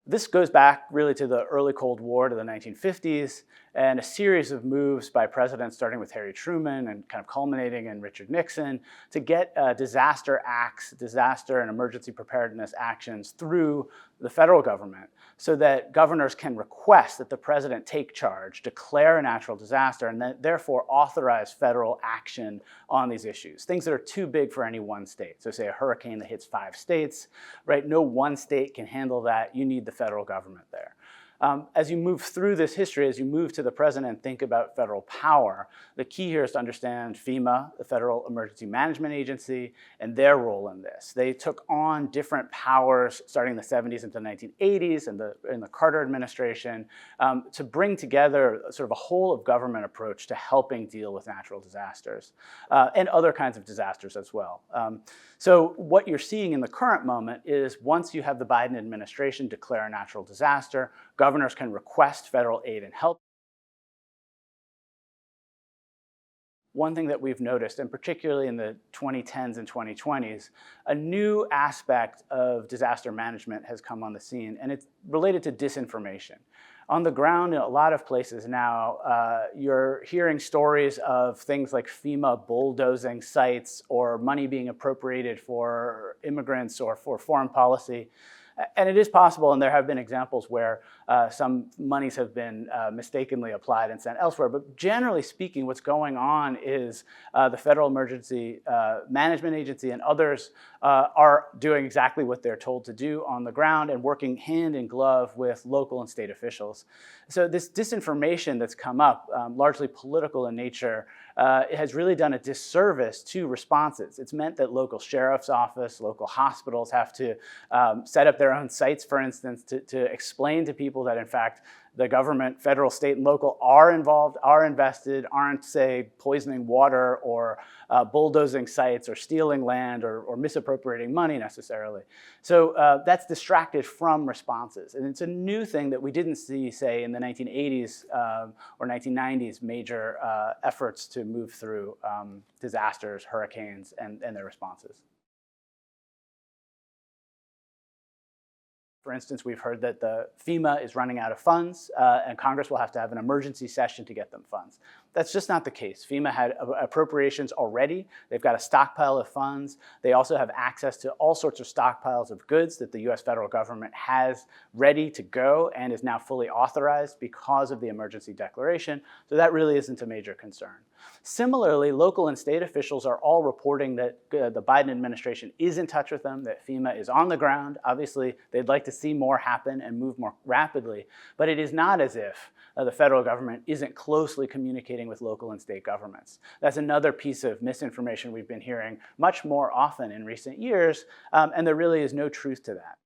This goes back really to the early Cold War, to the 1950s, and a series of moves by presidents, starting with Harry Truman and kind of culminating in Richard Nixon, to get disaster acts, disaster and emergency preparedness actions through the federal government so that governors can request that the president take charge, declare a natural disaster, and then therefore authorize federal action on these issues. Things that are too big for any one state. So say a hurricane that hits 5 states, right? No one state can handle that. You need the federal government there. As you move through this history, as you move to the present and think about federal power, the key here is to understand FEMA, the Federal Emergency Management Agency, and their role in this. They took on different powers starting in the 70s into the 1980s and in the Carter administration to bring together sort of a whole of government approach to helping deal with natural disasters and other kinds of disasters as well. So what you're seeing in the current moment is once you have the Biden administration declare a natural disaster, governors can request federal aid and help. One thing that we've noticed, and particularly in the 2010s and 2020s, a new aspect of disaster management has come on the scene, and it's related to disinformation. On the ground in a lot of places now, you're hearing stories of things like FEMA bulldozing sites or money being appropriated for immigrants or for foreign policy. And it is possible, and there have been examples where some monies have been mistakenly applied and sent elsewhere. But generally speaking, what's going on is the Federal Emergency Management Agency and others are doing exactly what they're told to do on the ground and working hand in glove with local and state officials. So this disinformation that's come up, largely political in nature, has really done a disservice to responses. It's meant that local sheriff's office, local hospitals have to set up their own sites, for instance, to explain to people that in fact the government, federal, state, and local are involved, are invested, aren't, say, poisoning water or bulldozing sites or stealing land or misappropriating money necessarily. So that's distracted from responses. And it's a new thing that we didn't see, say, in the 1980s or 1990s major efforts to move through disasters, hurricanes, and their responses. For instance, we've heard that the FEMA is running out of funds and Congress will have to have an emergency session to get them funds. That's just not the case. FEMA had appropriations already. They've got a stockpile of funds. They also have access to all sorts of stockpiles of goods that the US federal government has ready to go and is now fully authorized because of the emergency declaration. So that really isn't a major concern. Similarly, local and state officials are all reporting that the Biden administration is in touch with them, that FEMA is on the ground. Obviously, they'd like to see more happen and move more rapidly, but it is not as if the federal government isn't closely communicating with local and state governments. That's another piece of misinformation we've been hearing much more often in recent years, and there really is no truth to that.